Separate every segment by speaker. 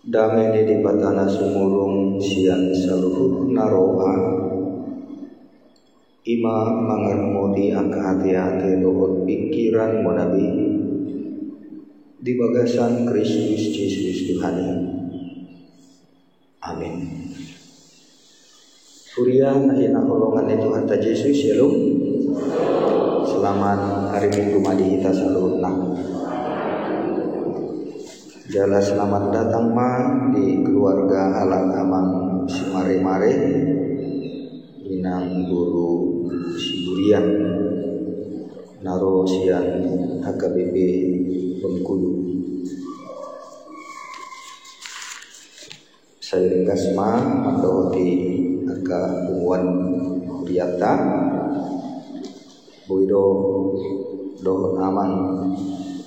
Speaker 1: Damene di batana sumurung sian saluhur naroha ima mangarmodi angka hati-hati dohot pikiran monabi di bagasan Kristus Yesus Tuhan. Amin. Surya nahina holongan itu Tuhan Yesus Shalom. Selamat hari Minggu madi kita salurna. Jala selamat datang ma di keluarga alang amang si mare-mare inang guru si Burian naro sian HKBP Bengkulu. Saya ringkas ma atau di angka Bungwan Huriata Boido dohon aman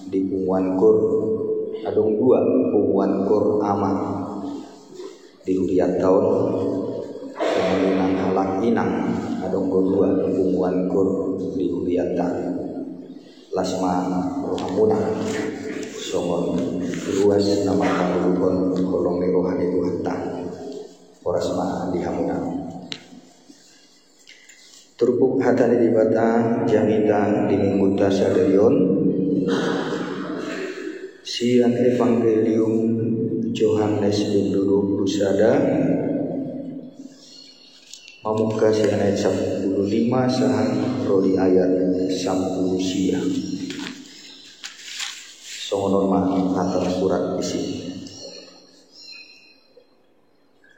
Speaker 1: di Bungwan Kur adong dua Bungwan Kur aman di Huriat tahun kemudian halak inang adong dua Bungwan Kur di Huriat lasma rohamuna songon luas nama kalukon kolong rohani Tuhan orasma di hamuna turpuk hatani di bata jamita di minggu tasadarion sian Evangelium Yohanes Benduru Busada Mamuka sian ayat 15 sahan roli ayat 10 sia songonorma atas surat isi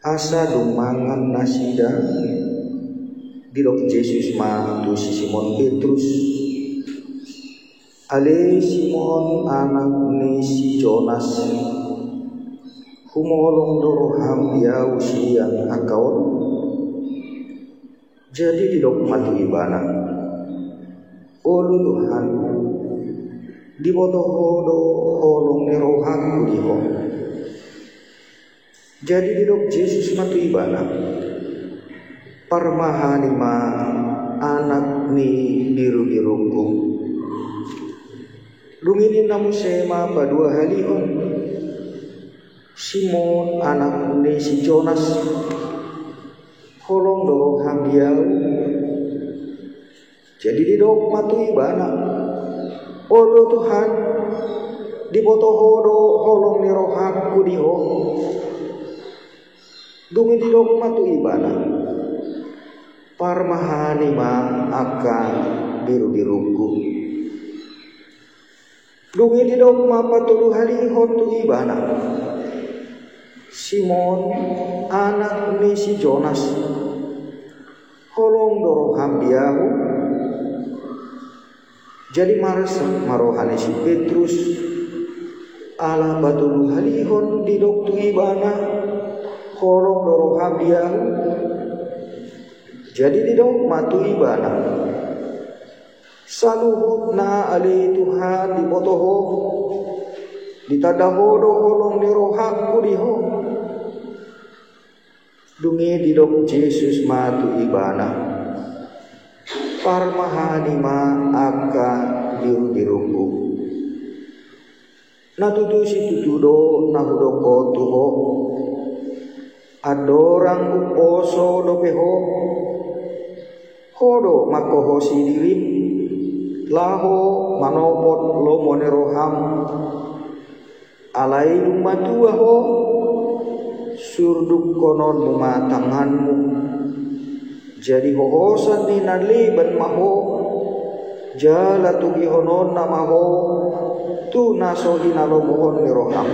Speaker 1: asa dumangan nasida dirok Yesus ma tu si Simon Petrus ale Simon anak ni si Jonas humolong doroham ya usian akaon jadi didok matu ibana olu Tuhan di bodoh holong neroham kudiho jadi didok Yesus matu ibana parmahanima anak ni biru-biruku lumini namu sema padua halihon Simon anak ni si Jonas holong dong hamdiau jadi didok matu ibana olo Tuhan di botohodo holong ni roham kudiho dumi didok matu ibana parmahanima akan biru-biruku dungi di dok mapatulu halihon tu ibana Simon anak ni si Jonas holong doroham diahu jadi marohani si Petrus ala batulu halihon di dok tu ibana holong doroham diahu jadi di dok matu ibana saluhut na ali Tuhan di botoho ditadahodo holong di rohak kudiho dungi di dok Yesus matu ibana parmahanima aka biru-biruku natutu si tutudo nahudoko tuho adorang uposo dopeho hodo makoho si dilim laho manopot lo moneroham alai lumatua ho surduk konon mumatanganmu jadi hohosan ni naliban maho jala tugi honon namaho tu naso hinalomohon niroham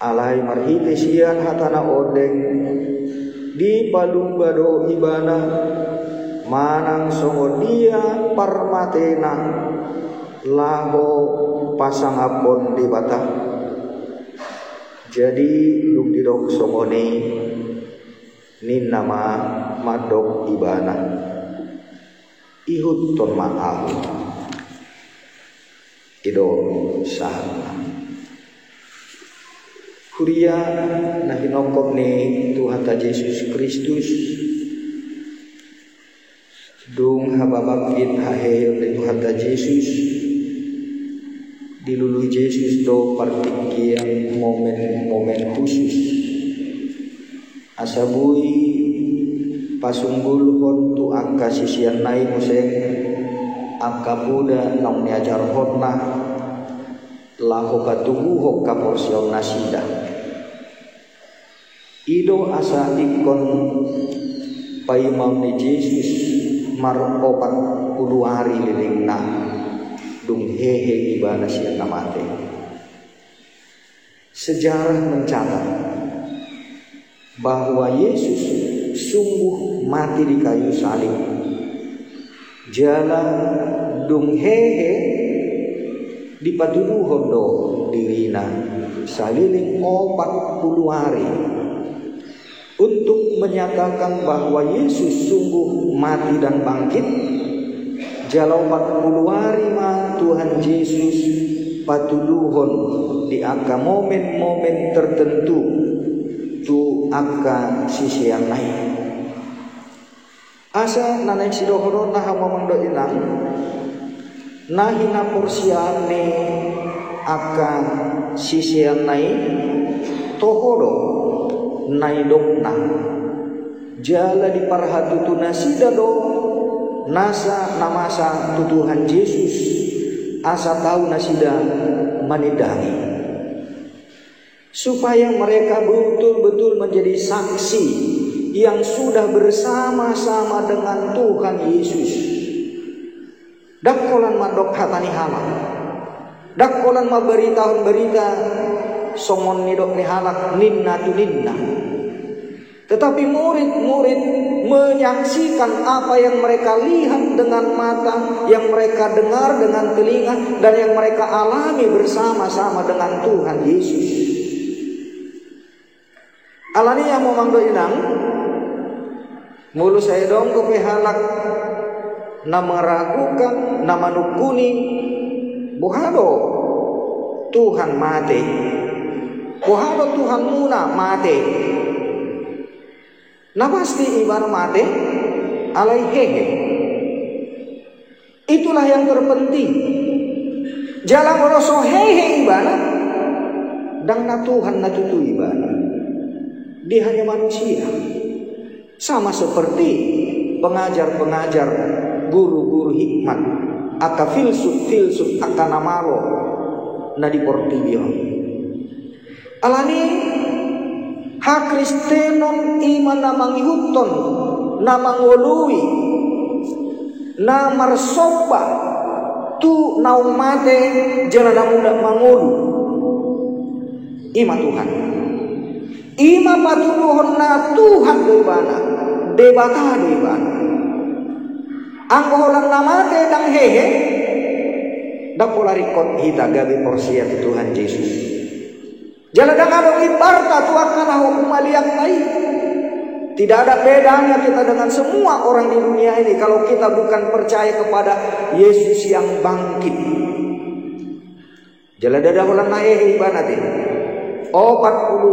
Speaker 1: alai marhite sian hatana odeng di palung bado ibana manang songodia parmatena laho pasang apon di bata jadi luk didok songoni nin nama madok ibana ihut ton maaf ido sahana kuria nahinokop ni Tuhan Yesus Kristus dung hababakit hahe oleh Tuhan Yesus dilulu Yesus do partikian momen-momen khusus asabui pasunggul hontu angka sisian nai museng angka buda nong niajar hotna lahu katubu hokka porsion nasida ido asa ikon paimam ni Yesus mar 40 hari lilingna dung hehe ibana siang namate. Sejarah mencatat bahwa Yesus sungguh mati di kayu salib. Jalan dung hehe di patuduh hondo dirina saliling 40 hari untuk menyatakan bahwa Yesus sungguh mati dan bangkit. Jalau 40 hari mah Tuhan Yesus patuduhon di angka momen-momen tertentu tu angka sisian naik. Asa naik sidohoro nah mamando ilang nahina porsiane akan sisian naik tohoro naidokna jala di parhatu nasida do nasa namasa tutuhan Yesus asa tahu nasida manidangi supaya mereka betul-betul menjadi saksi yang sudah bersama-sama dengan Tuhan Yesus. Dakkolan madok hatani halak, dakkolan berita somon nidok ni halak ninna tu ninna. Tetapi murid-murid menyaksikan apa yang mereka lihat dengan mata, yang mereka dengar dengan telinga, dan yang mereka alami bersama-sama dengan Tuhan Yesus. Alani yang mau mangdo inang, mulu saya dong ke halak, nama ragukan, nama nukuni, buhado Tuhan mati, buhado Tuhan muna mati. Nah pasti ibarat mati alai hehe. Itulah yang terpenting. Jalan rosok hehe ibarat dan na Tuhan na tutu ibarat. Dia hanya manusia. Sama seperti pengajar-pengajar, guru-guru hikmat, aka filsuf aka namaro na di Portibio. Alani ha Kristenon iman namang ihuton namang wului namar sopa tu naung mate jalan muda mangulu ima Tuhan ima patunuhon na Tuhan doibana debata doibana anggoholang namate dang hehe dapolarikot hita gabi porsia Tuhan Yesus. Jalan dengan ibarta tuakan hukum aliak lain. Tidak ada bedanya kita dengan semua orang di dunia ini kalau kita bukan percaya kepada Yesus yang bangkit. Jalan dada ulang naik ibanati. 40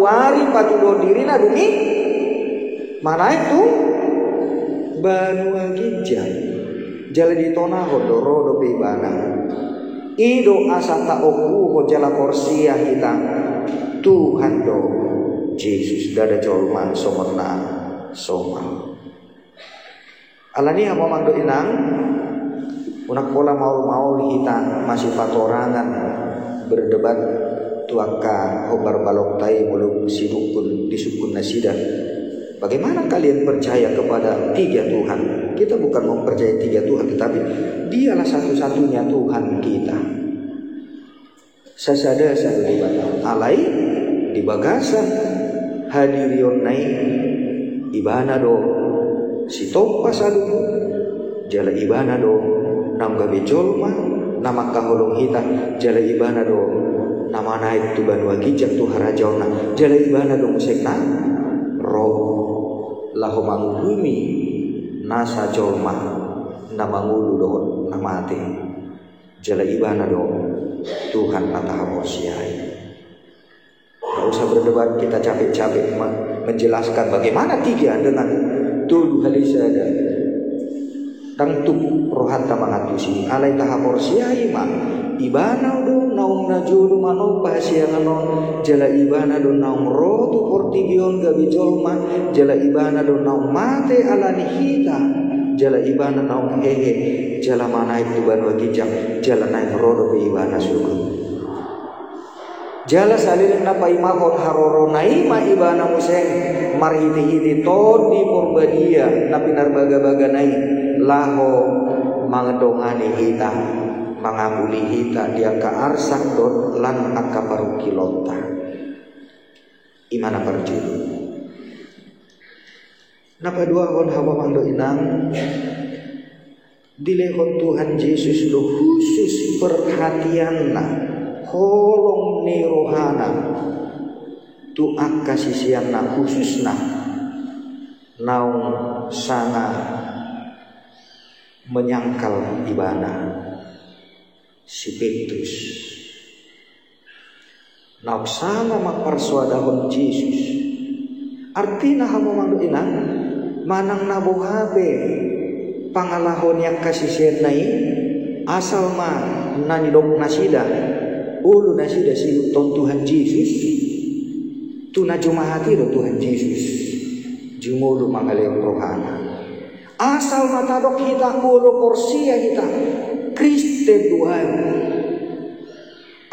Speaker 1: hari patudo diri nadumi. Mana itu? Banua ginjal. Jalan di tona hodoro do ibana. Ido asata oku hojala porsia kita. Tuhan do Yesus dada colman somona soma. Alani amo mando inang unak pola maul kita masih patorangan berdebat tuaka hobar balok tai mulu sirukun disukun nasida. Bagaimana kalian percaya kepada 3 Tuhan? Kita bukan mempercayai 3 Tuhan, tetapi Dialah satu-satunya Tuhan kita. Sasada sadulibana alai di bagasan hadirion nai ibana do si topa sadu jala ibana do nam gabe jolma nama kaholong hita jala ibana do nama naik tu banua gijak tu harajauna jala ibana do musekna roh lahu manghumi nasa jolma nama ngulu do nama ate jala ibana do Tuhan atahaposiai. Tidak usah berdebat, kita capek-capek menjelaskan bagaimana 3 dengan tuduh halisada dan tuk rohanta mangatusi alai tahaposiai ma ibana do naung na julu mano pasianganon jala ibana do naung rotu portigion gabi jolma jala ibana do naung mate alani hita jala ibana naung hehe jala mana itu banu gijang jala naik rodo be ibana suku jala salilin na paimahot haroro naima ibana museng marhiti-hiti todi purbadia na pinarbaga-baga nai laho mangedongani hita mangabuli hita dia ka arsak dot lan akaparu kilota imana perjudu napa dua hon hawa mando inang dilehon Tuhan Yesus lo khusus perhatian na holong ni rohana tu akasisian na khusus na naung sangat menyangkal ibana si Petrus nauk sama makparsuadahon Yesus artina hamo mandu inang manang nabuhabe pangalahon yang kasisian nai asal ma nanidok nasida ulu nasida si Tuhan Yesus tu najumahati do Tuhan Yesus jumulu mangaleng rohana asal matadok kita ulu porsia kita Kristen Tuhan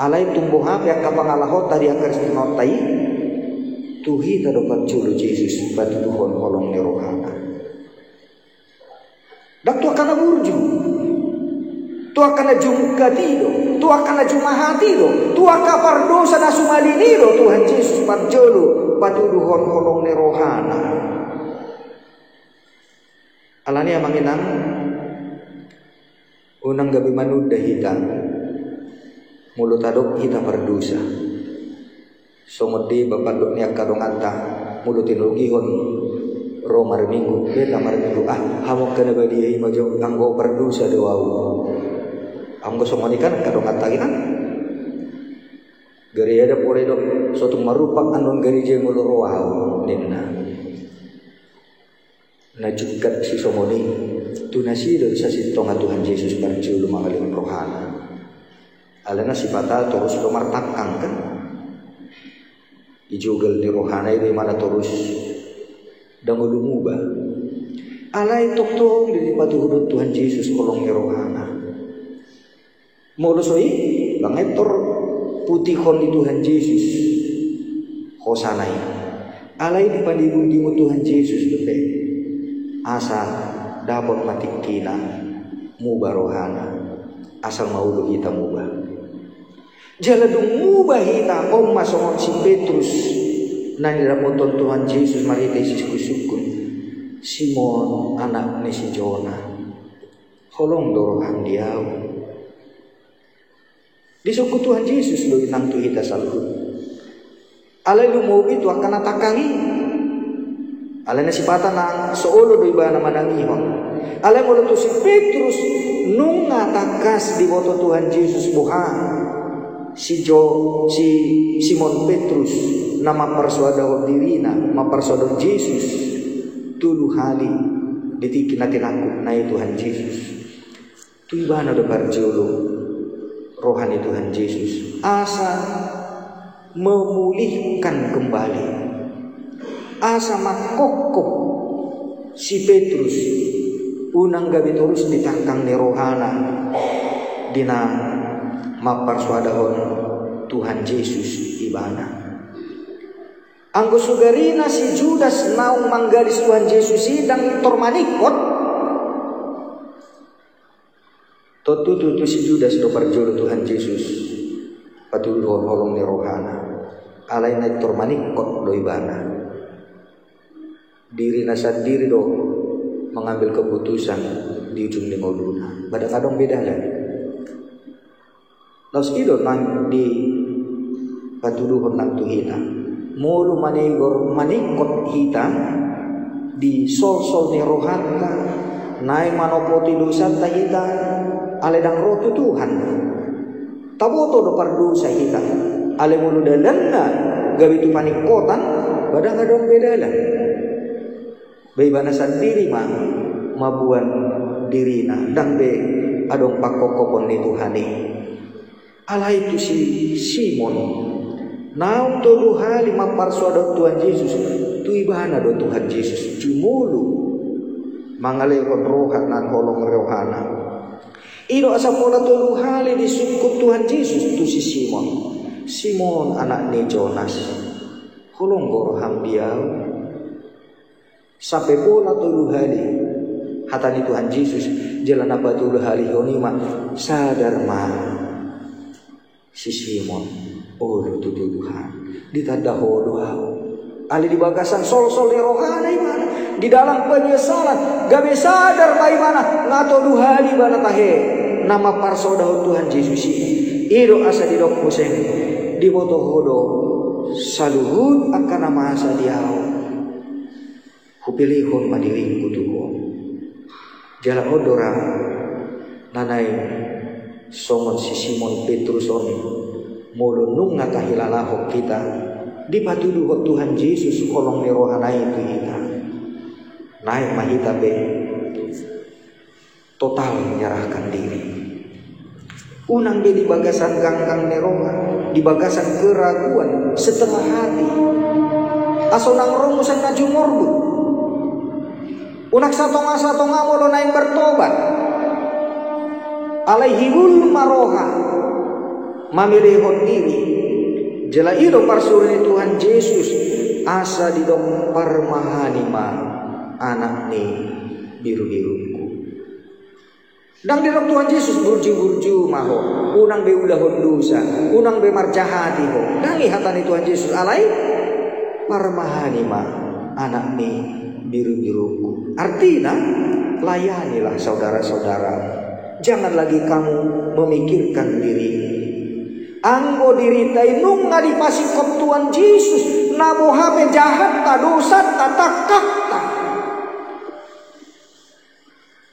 Speaker 1: alai tumbuh apa yang kapangalahot tadi akar sinotai tuhi tadopat julu Yesus batu Tuhan kolong nerohana dak tu akan burju tu akan jungkatido tu akan jumahatido tu akan pardosa na sumalinido Tuhan Yesus parjulu batu Tuhan kolong nerohana alani amanginang unang gabi manud dahita mulut adok kita berdosa somodi bapak dok niak kadong anta mulutin lugihon romar minggu beta mar minggu hamok kana badi majo anggo berdosa doau anggo somoni kan kadong anta kan gari ada pore dok suatu marupak anon gari je mulu roau ninna najukat si somoni tunasi dari sasi tonga Tuhan Yesus berjulu mangalin rohana alana sifata terus pemartakang kan ijugal di rohana itu mana terus dangulu mubah alai tok di patu hudut Tuhan Yesus kolong rohana molusoi bangetor putihon di Tuhan Yesus hosanai alai di pandimu Tuhan Yesus bepe asa dapat matik kina mubah rohana asal maulu kita mubah jaladung mubah kita om masongon si Petrus nani rapoton Tuhan Yesus mari tesis kusukun Simon anak ni si Jona holong dorohan diau disuku Tuhan Yesus lo inang tu kita salud alai lu mau itu akan atakangi alai nasi patah nang seolo do ibana manangi hon alai mulu tu si Petrus nunga takas di boto Tuhan Yesus buha si Simon Petrus nama persuadahon dirina ma persuadahon Yesus tulu hali ditikin natin aku nai Tuhan Yesus tu ibana do barjolo rohani Tuhan Yesus asa memulihkan kembali asa makokok si Petrus unang gabi terus ditangkang ni rohana dina maparsuadahon Tuhan Yesus ibana anggo sugarina si Judas naung manggalis Tuhan Yesus sidang itor manikot tutu si Judas do parjolo Tuhan Yesus patulon holong ni rohana alai na itor manikot do ibana diri nasa diri do mengambil keputusan di ujung lingoluna kadang-kadang beda lah laus ido nang di patuduhon nang tuhita mulu manigor manikot hita di sol-sol ni rohanta naik manopoti dosa tahita aledang rotu Tuhan taboto do pardosa hita ale mulu dalanna gabi tu panikotan kadang-kadang beda lah baibana sendiri mah mabuan dirina dan be adong pakokopon ni Tuhani Alai itu si Simon naung tolu hali maparsuado Tuhan Yesus tu ibana do Tuhan Yesus jumulu mangalekon rohat nan holong rohana ido asa pola tolu hali disungkut Tuhan Yesus tu si Simon anak ni Jonas holong goroham dia sampai pola tolu hali hatani Tuhan Yesus jalan apa tolu hali honima sadar mah si Simon itu Tuhan ditadaho doa ali di bagasan sol-sol di rohana imana di dalam penyesalan gabe sadar bagaimana ngato duhali bana tahe nama parsodaho Tuhan Yesus ido asa di dok musen di boto hodo saluhut akan nama asa diau hupilihon madiring kutuho jala odora nanai songon si Simon Petrus oni mulu nung ngatahilalahok kita dipatuduh Tuhan Yesus kolong ni rohana itu kita naik mahita be total menyerahkan diri unang be di bagasan ganggang ni roha di bagasan keraguan setengah hati asonang romusan najumorbu unak satonga molo naik bertobat alaihibul maroha mamilihon diri jela ido parsurni Tuhan Yesus asa di dong parmahanima anak ni biru-biruku dang di dong Tuhan Yesus burju-burju maho unang be ulahon dosa unang be marjahati ho dangi hatani Tuhan Yesus alai parmahanima anak ni biru-biruku artinya layanilah saudara-saudara jangan lagi kamu memikirkan diri anggo diritai nung ngadi pasikop Tuhan Yesus nabo habe jahat ta dosa ta takak ta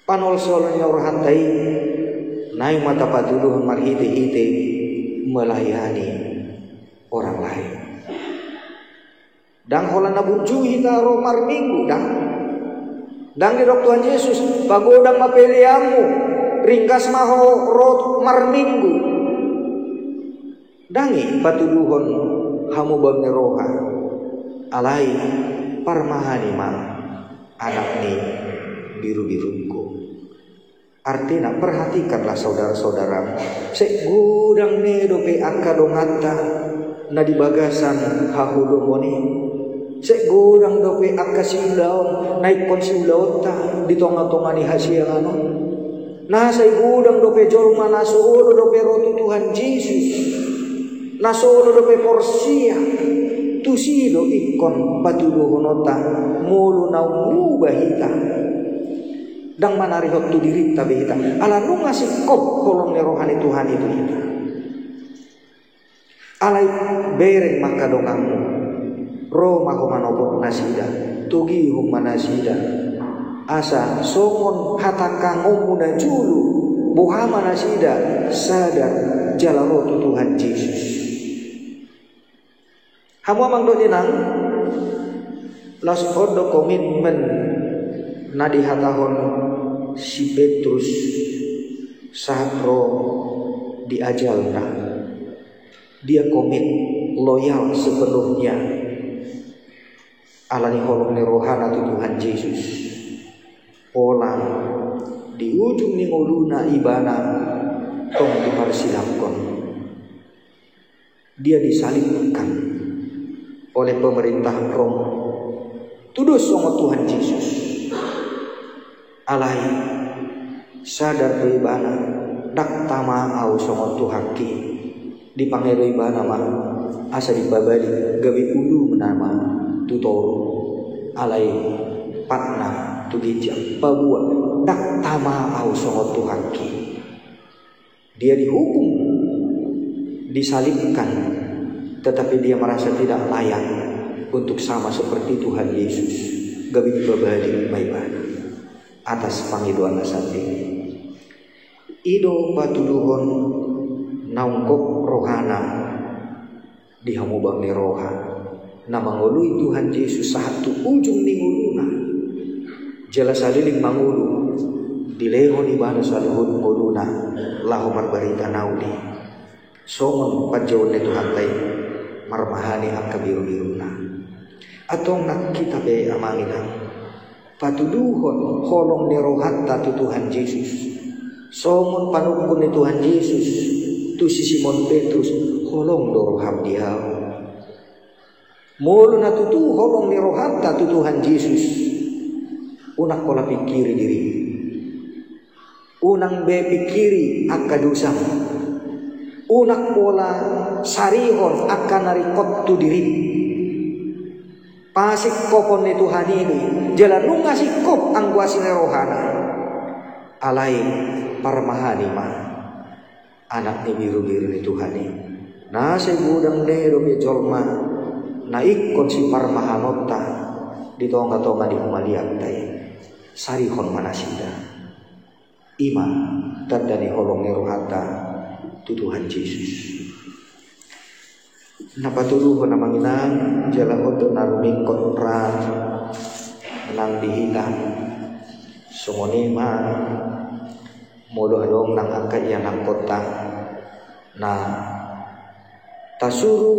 Speaker 1: panol solnya urhantai naik mata patuluhun marhite-hite melayani orang lain dang hola nabunju hita romar minggu dang di Tuhan Yesus pagodang mapeliamu ringkas maho rot mar minggu dangi patuduhon hamu bang roha alai parmahanima anak ni biru-biruku artinya perhatikanlah saudara-saudara sek gudang ne dope akadongata na di bagasan hahulumoni sek gudang dope akasiulaon naik konsiulaota di tonga-tongani hasiangano na say gudang dope jolma nasuolo dope rotu Tuhan Yesus nasolo dope porsia tusido ikon patuduhonota mulu nau bahita dang manarihot tu diri tabihita ala nu ngasih kop kolong ni rohani Tuhan itu kita alai bereng maka dongamu roma humanopot nasida tugi humanasida asa songon hataka ngomuna julu buhama nasida sadar jalarotu Tuhan Yesus hamu amang do jenang los odo komitmen nadi hatahon si Petrus sahro diajalna dia komit loyal sepenuhnya alani holong ni rohana tu Tuhan Yesus pola di ujung ni nguluna ibana tong diparsilapkon dia disalibkan oleh pemerintah Roma tudus sama Tuhan Yesus alai sadar ibana dak tama au sama Tuhaki dipanggil ibana mah asa dibabali gawe ulu menama tutor alai patna tugijak babua dak tama au sama Tuhaki dia dihukum disalibkan tetapi dia merasa tidak layak untuk sama seperti Tuhan Yesus gawe dibabali maibana atas panggilan sate ido patuduhon naungkop rohana di hamubang ni roha nama ngului Tuhan Yesus satu ujung ni nguluna jelas aliling mangulu dilehon ibana saluhun nguluna lahu marbarita naudi Songon pajawan itu hantai marmahani akka biru-biruna. Atong nak kita be amangina patuduhon holong ni rohatta tu Tuhan Yesus. Songon panukun ni Tuhan Yesus tu si Simon Petrus holong do rohab dia. Mulu na tu holong ni rohatta tu Tuhan Yesus. Unak pola pikiri diri. Unang be pikiri akka dosa. Unak pola sarihon akka narikot tu diri. Pasik kopon ni Tuhan ini jalan nunga sikop ang guasin rohana. Alai parmahani mah anak ni biru-biru ni Tuhan ini. Nasi gudang dero be jolma na ikon si parmahanota di tonga-tonga di humaliak tay. Sarihon manasida. Ima tadani holong rohata tu Tuhan Yesus. Napatuluho na manginang jala oto narumingkot ra nang dihina sumonima molo adong nang angkat yan ang kota na tasuru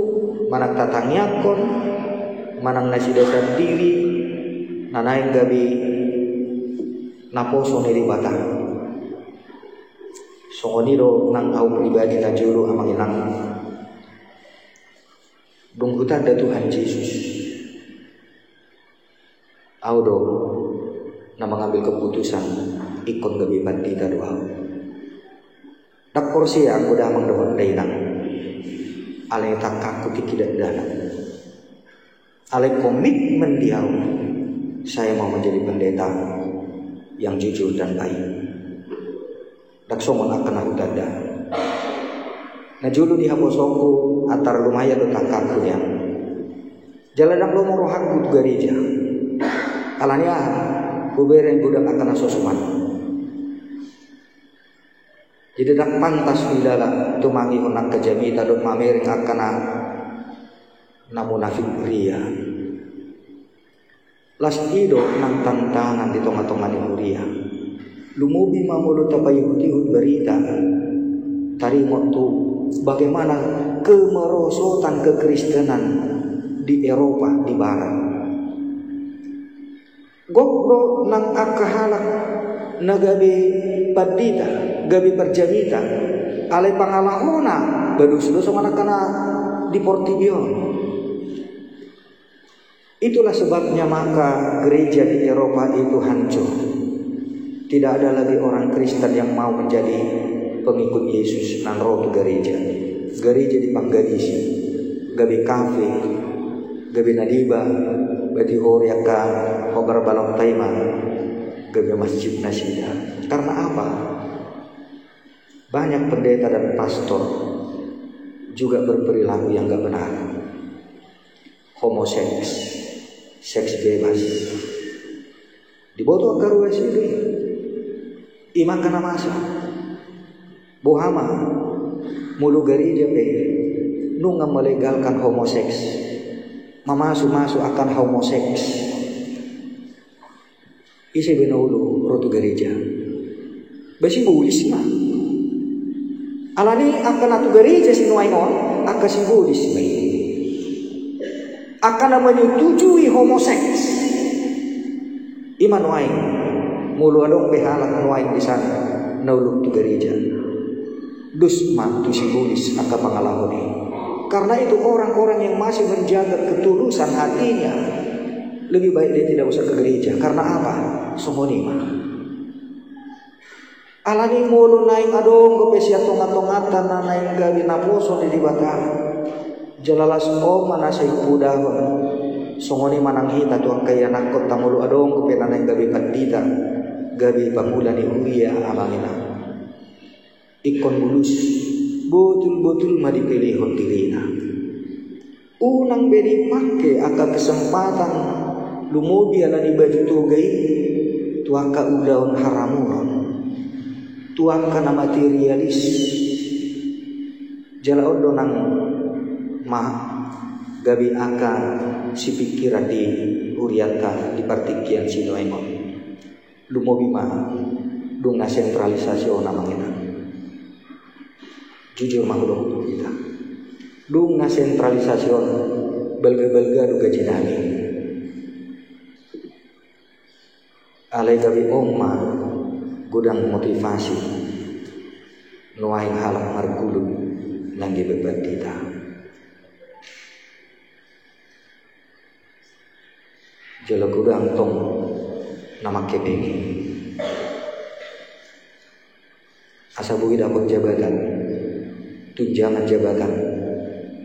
Speaker 1: manang tatangyakon manang nasidasan diri nanaing gabi naposo niri batang songoniro nang au pribadi na juru amanginang dungkutan da Tuhan Yesus. Audo na mengambil keputusan ikon gabi bandita doa. Dak porsi aku dah mengdohon dainang. Ale takakku tidak dalam. Ale komitmen dia saya mau menjadi pendeta yang jujur dan baik. Dak somon akan aku tanda. Nah julu di haposongku antar lumayan do takakkunya. Jalan yang lo mau rohaku gereja. Alanya kubereng budak akan sosuman. Jadi dak pantas bilala tumangi honak kejamita do mamering akan namunafik ria. Las ido nang tantangan di tonga-tonga ni muria. Lumubi mamulu tapayuti berita. Tarimo tu bagaimana kemerosotan kekristenan di Eropa di Barat. Goblo nang akahalak na gabi padita, gabi perjamita, alay pangalahona, badus-dus mana kana di Portibion. Itulah sebabnya maka gereja di Eropa itu hancur. Tidak ada lagi orang Kristen yang mau menjadi pengikut Yesus nan roh gereja. Gereja di Panggadisi, gabi kafe, gabi nadiba, bati horiaka, hogar balong taima, gabi masjid nasida. Karena apa? Banyak pendeta dan pastor juga berperilaku yang gak benar. Homoseks, seks bebas. Diboto akaru ini, iman kana masa. Bohama mulu gereja pe nunga melegalkan homoseks, mamasu-masu akan homoseks. Isi benulu rotu gereja. Basi bulis mah. Alani akan atu gereja sinuaingon akan simbolis mah. Akan menyetujui homoseks. Iman wae mulu adong behalak wae di sana nauluk tu gereja. Dusma tu simbolis akan mengalami. Karena itu orang-orang yang masih menjaga ketulusan hatinya lebih baik dia tidak usah ke gereja. Karena apa? Somonima. Alani mulu naik adong ke pesia tongat-tongatan na naik gabi naposo di batang. Jalalas o manasay pudah. Somonima nang hita tu kaya nakot tamulu adong ke penanay gabi pandita. Gabi pamulan ni Uria amangina. Ikon bulus betul-betul ma dipilih dirina. Unang bedi pake aka kesempatan lumubi ala di baju tugai tuaka udaun haramuron tuaka na materialis jala odo nang ma gabi aka si pikiran di uriaka di partikian sinoemon lumubi ma dunga sentralisasi ona mangina. jujur mahudong kita. Dung sentralisasyon belga-belga duga jinani. Alai gabi omma gudang motivasi nuai halak margulung langgi beban kita. Jala gudang tong nama kepengi. Asa bui dapat jabatan, tunjangan jabatan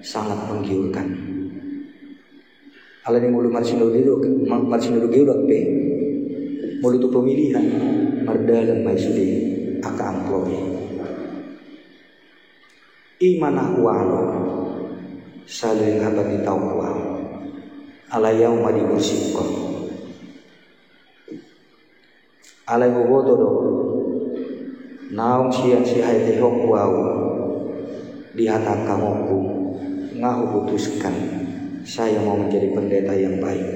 Speaker 1: sangat menggiurkan. Ala ni mulu marsindo giurok pe, mulu tu pemilihan mardalan mai sudi aka amploi. Imanah walo saling abadi tauwa ala yauma dikursikon. Ala bobodo do naung siang si hai tehok wau di hata kamoku ngahu putuskan saya mau menjadi pendeta yang baik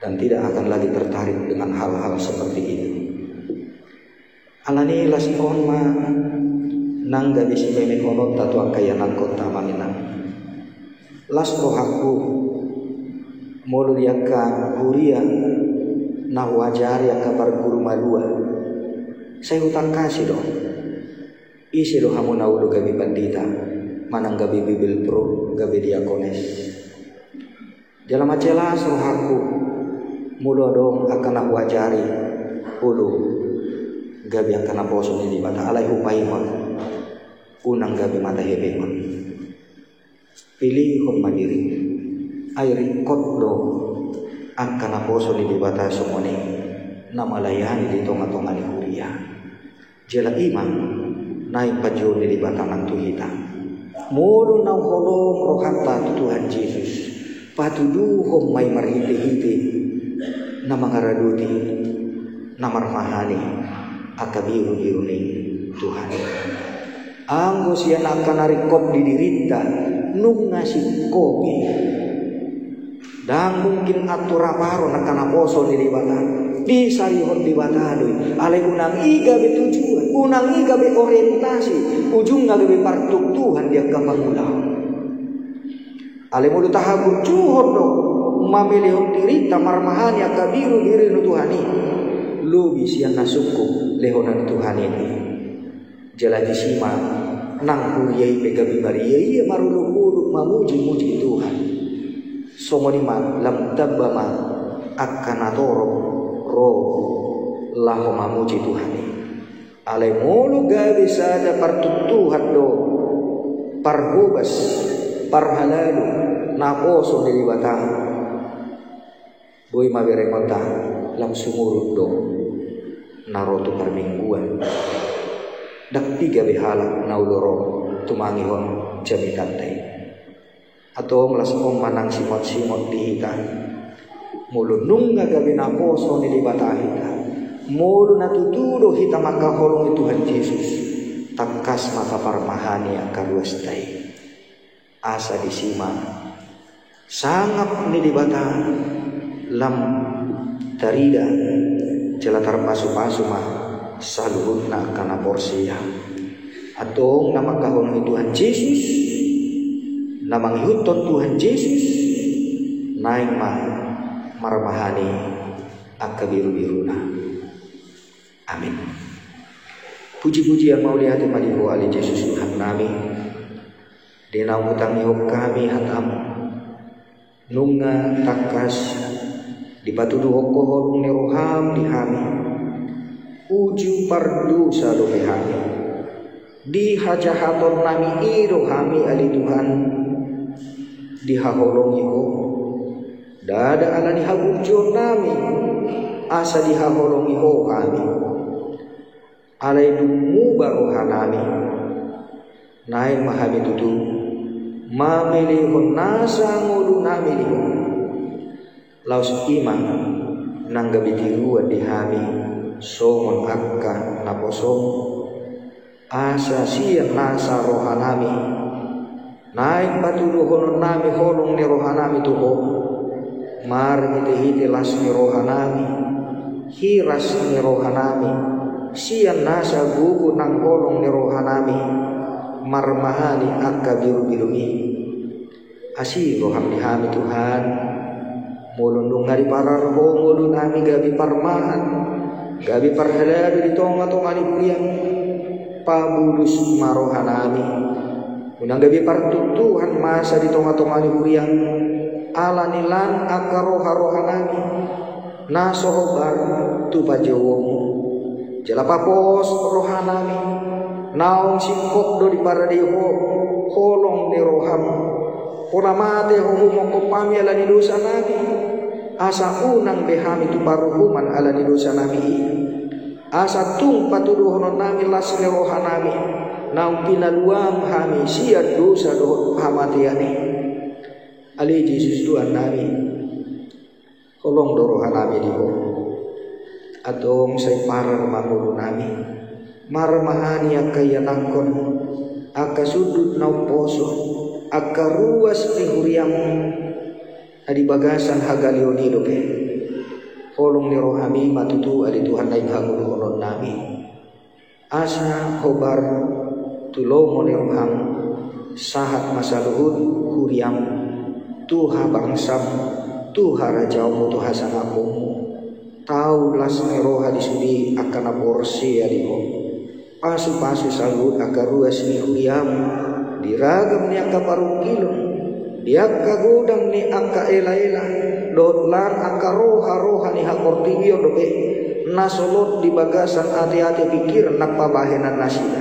Speaker 1: dan tidak akan lagi tertarik dengan hal-hal seperti ini. Alani las onma nangga bisi memin onot tatu akaya nangkota maminang las rohaku mulu yaka huria na wajar ya kabar guru malua saya hutang kasih dong isi doh hamu naulu gabi pandita manang gabi bibil pro gabi diakones dalam acelas rohaku mulu dong akan nak wajari ulu gabi akan nak bosan ini bata alai hupaimon unang gabi mata hebemon pilih hom mandiri airi koddo akan nak bosan ini bata somoni nama layani di tonga-tonga ni huria jela iman naik pajon di batangan tuhita mulu nau holong rohata Tuhan Yesus patudu hom mai marhite-hite nama ngaraduti namar mahani akabiru-biru ni Tuhan anggo sian akan narikot di dirita nung ngasih kopi dan mungkin aturaparo nakana poso di batan di sarihon di batadoi alai unang iga be tujuan unang iga be orientasi ujung ngaga be partuk Tuhan dia kamangulau alai mudu tahabur juhor do mamelihon diri tamar mahani akabiru diri nu Tuhani lubi siang nasuku lehonan Tuhan ini jalati sima nang kuriyai pegabi bariyai marulu-ulu mamuji-muji Tuhan somonima lam tabbama akkanatoro ro laho mamuji Tuhan alai mulu gabi sada partut Tuhan do parhubas parhalalu naposo dari batang boy maberemonta lam sumurut do naroto permingguan dak tiga behalak nauloro tumangihon jamitantai atau melas manang simot-simot dihita mulu nungga gabi naposo ni libatahita mulu natutudo hita maka holong Tuhan Yesus takas maka parmahani akaruastai asa disima sangap ni libatah lam tarida jelatar pasu-pasu mah saluhutna kana porsia atau nama kahon Tuhan Yesus nama ngihutton Tuhan Yesus naing mah marmahani akabiru-biruna amin. Puji-pujian mauliati madihu ali Yesus Tuhan kami dina utang hok kami hatam nunga takas dipatudu hokohon neroham dihami uju pardu salubehami dihajahaton nami irohami ali Tuhan dihaholongi ho dada ala dihabujon nami asa dihaholongi ho kami alai dumu barohanami naik mahami tutu mamelihon nasa ngudu nami liho laus iman nanggabitiruan dihami somon akka naposong asa siya nasa rohanami naik patudu honon nami holong ni rohanami tuho mar hite-hite las ni rohanami hiras ni rohanami siya nasa gugu nang holong ni rohanami marmahani akka biru-biruni asi roham dihami Tuhan mulundung ngari pararho mulun ami gabi parmahan gabi parhaladu di tonga-tonga ni priang pabudus marohanami unang gabi partutuhan masa di tonga-tonga ni priang ala nilan akka roha-rohanami nasohobar tu pajowomu jala papos rohanami naong singkok do di paradiho holong ni roham pura mate hukumoko pami ala ni dosa nabi asa unang behami tu paruhuman ala ni dosa nabi asa tung patuduhonon nami las ni rohanami naong pinaluam hami siya dosa do hamatiani ali Jesus Tuhan nami holong do rohanami di ho atong say parar mamulu nami marmahani akka yanangkon akka sudut nau poso akka ruas ni huriang adi bagasan hagalioni doke holong ni rohami matutu adi Tuhan naik hamulu onon nami asa hobar tulomo ni roham sahat masaluhud huriang tuha bangsam tuha rajaumu tuha sangamu tau las neroha disudi akan aborsi adiho pasu-pasu salut akar ruas ni huriam diragam ni akka parukilon diakka gudang ni akka ela-ela dotlar akka roha-roha ni hakortibio dobe nasolot di bagasan hati-hati pikir nak pabahenan nasida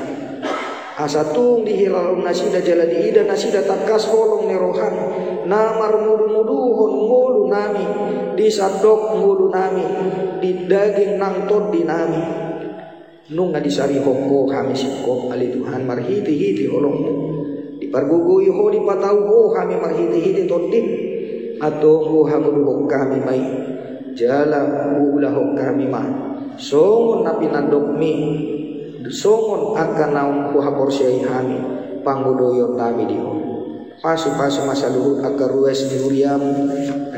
Speaker 1: asatung di hilalun nasida jala di ida nasida takas holong ni rohan namar mudu-muduhon ngulu nami di sadok ngulu nami di daging nang tod di nami nung nga disari hoko kami sikop ali Tuhan marhiti-hiti holongmu di parguguy ho di patau ho kami marhiti-hiti todip atong ho hamuduhok kami may jala ulahok kami ma songon na pinandok mi songon akan naung ho haporsiyay kami panggudoyon nami di ho pasu-pasu masaluhut akar rues ni huriam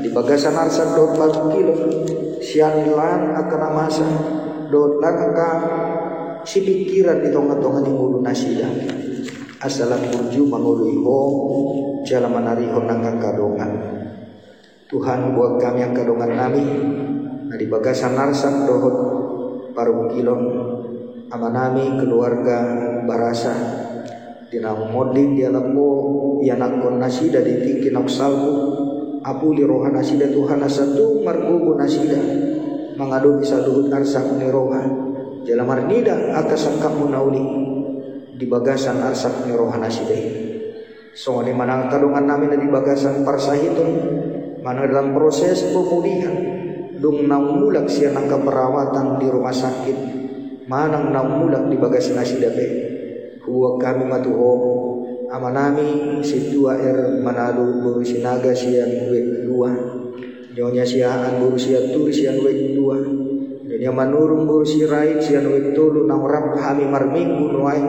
Speaker 1: di bagasan arsan dot kilo sianilan akan amasa dot langka si pikiran di tonga-tonga ni mulu nasida asalan burju mangulu iho jala manariho nang kadongan Tuhan buat kami yang kadongan nami di bagasan arsan dot paruh kilon amanami keluarga barasa dinang modin di alambo yanakon nasida ditingkin salbu apuli roha nasida Tuhan asatu margugu nasida mangadu bisa luhut arsak ni roha jala marnida atas sangkamu nauli di bagasan arsak ni roha nasida soalnya manang kadongan namin di bagasan parsahitun mana dalam proses pemulihan dung naumulak siya nang keperawatan di rumah sakit manang naumulak di bagasan nasida pe huwa kami matuho amanami si tua Manado buru sinaga siang wek dua nyonya siaan buru sia turi siang wek dua nyonya manurung buru sirait siang wek tulu nang rap hami marminggu nuai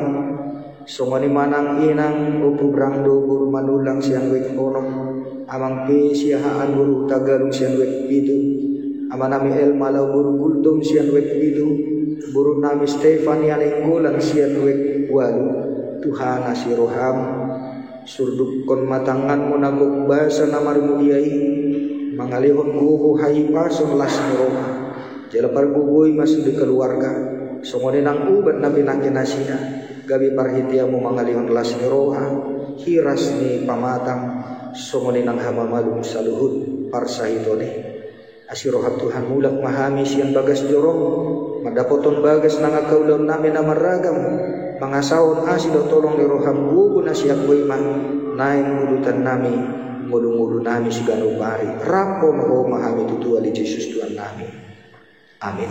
Speaker 1: songoni manang inang upu brangdo buru manulang siang wek onong amang pe siaan buru tagalung siang wek pitu amanami el malau buru gultum siang wek pitu buru nami Stefan yang enggolang siang wek walu Tuhan asiroham surdukon matangan monagok basa namar muliai mangalihon guhu hai pason las niroha jala pargugoy masih di keluarga somone nang ubat na pinake nasida gabi parhitiamu mangalihon las niroha hiras ni pamatang somone nang hamamalum saluhut parsahitone asiroha Tuhan mulak mahami siang bagas jorong madapoton bagas nang akaulon namin namaragam pangasawon asido tolong di roham gugu nasiak boyman naik mudutan nami mudu-mudu nami sigano bari rapo maho mahami tutu ali Jesus Tuhan nami amin.